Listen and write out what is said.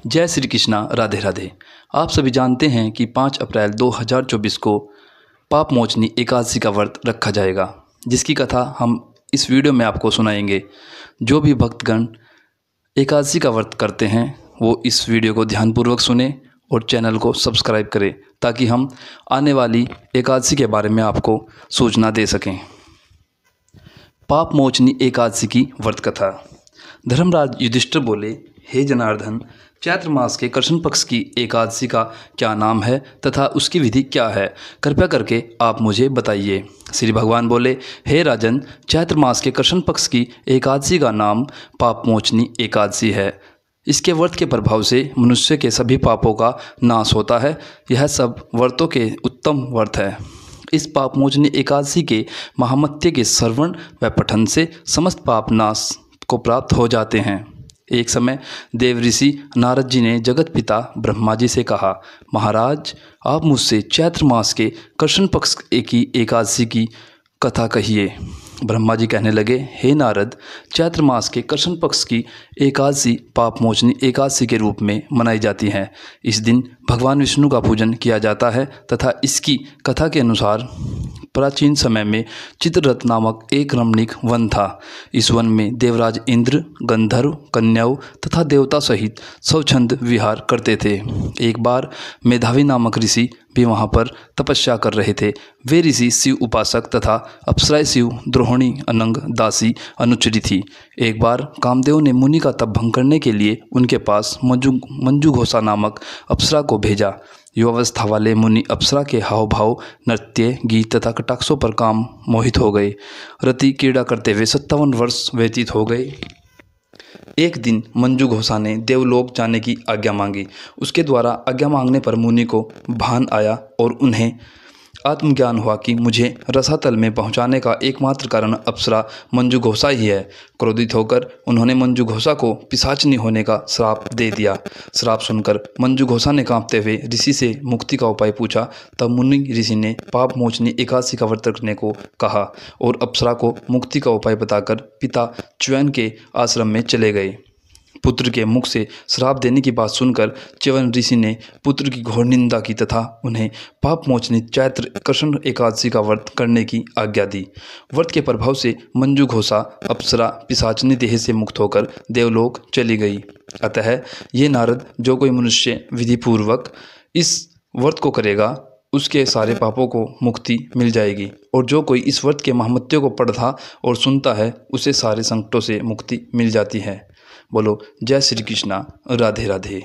जय श्री कृष्णा, राधे राधे। आप सभी जानते हैं कि 5 अप्रैल 2024 को पाप मोचनी एकादशी का व्रत रखा जाएगा, जिसकी कथा हम इस वीडियो में आपको सुनाएंगे। जो भी भक्तगण एकादशी का व्रत करते हैं वो इस वीडियो को ध्यानपूर्वक सुने और चैनल को सब्सक्राइब करें, ताकि हम आने वाली एकादशी के बारे में आपको सूचना दे सकें। पाप मोचनी एकादशी की व्रत कथा। धर्मराज युधिष्ठिर बोले, हे जनार्दन, चैत्र मास के कृष्ण पक्ष की एकादशी का क्या नाम है तथा उसकी विधि क्या है? कृपया करके आप मुझे बताइए। श्री भगवान बोले, हे राजन, चैत्र मास के कृष्ण पक्ष की एकादशी का नाम पापमोचनी एकादशी है। इसके व्रत के प्रभाव से मनुष्य के सभी पापों का नाश होता है। यह सब व्रतों के उत्तम व्रत है। इस पापमोचनी एकादशी के महात्म्य के श्रवण व पठन से समस्त पाप नाश को प्राप्त हो जाते हैं। एक समय देव ऋषि नारद जी ने जगत पिता ब्रह्मा जी से कहा, महाराज, आप मुझसे चैत्र मास के कृष्ण पक्ष की एकादशी की कथा कहिए। ब्रह्मा जी कहने लगे, हे नारद, चैत्र मास के कृष्ण पक्ष की एकादशी पापमोचनी एकादशी के रूप में मनाई जाती है। इस दिन भगवान विष्णु का पूजन किया जाता है तथा इसकी कथा के अनुसार प्राचीन समय में चित्ररथ नामक एक रमणीक वन था। इस वन में देवराज इंद्र, गंधर्व, कन्याओं तथा देवता सहित स्वच्छंद विहार करते थे। एक बार मेधावी नामक ऋषि भी वहाँ पर तपस्या कर रहे थे। वे ऋषि शिव उपासक तथा अप्सराएं शिव द्रोहिणी, अनंग, दासी, अनुचरी थी। एक बार कामदेव ने मुनि का तप भंग करने के लिए उनके पास मंजू घोषा नामक अप्सरा को भेजा। युवावस्था वाले मुनि अप्सरा के हाव भाव, नृत्य, गीत तथा कटाक्षों पर काम मोहित हो गए। रति क्रीड़ा करते हुए 57 वर्ष व्यतीत हो गए। एक दिन मंजू घोषा ने देवलोक जाने की आज्ञा मांगी। उसके द्वारा आज्ञा मांगने पर मुनि को भान आया और उन्हें आत्मज्ञान हुआ कि मुझे रसातल में पहुंचाने का एकमात्र कारण अप्सरा मंजू घोषा ही है। क्रोधित होकर उन्होंने मंजू घोषा को पिशाचनी होने का श्राप दे दिया। श्राप सुनकर मंजू घोषा ने कांपते हुए ऋषि से मुक्ति का उपाय पूछा। तब मुनि ऋषि ने पाप मोचनी एकादशी का व्रत रखने को कहा और अप्सरा को मुक्ति का उपाय बताकर पिता च्यवन के आश्रम में चले गए। पुत्र के मुख से श्राप देने की बात सुनकर च्यवन ऋषि ने पुत्र की घोर निंदा की तथा उन्हें पाप मोचनी चैत्र कृष्ण एकादशी का व्रत करने की आज्ञा दी। व्रत के प्रभाव से मंजू घोषा अप्सरा पिशाचनी देह से मुक्त होकर देवलोक चली गई। अतः ये नारद, जो कोई मनुष्य विधिपूर्वक इस व्रत को करेगा उसके सारे पापों को मुक्ति मिल जाएगी, और जो कोई इस व्रत के महात्म्य को पढ़ता और सुनता है उसे सारे संकटों से मुक्ति मिल जाती है। बोलो जय श्री कृष्णा, राधे राधे।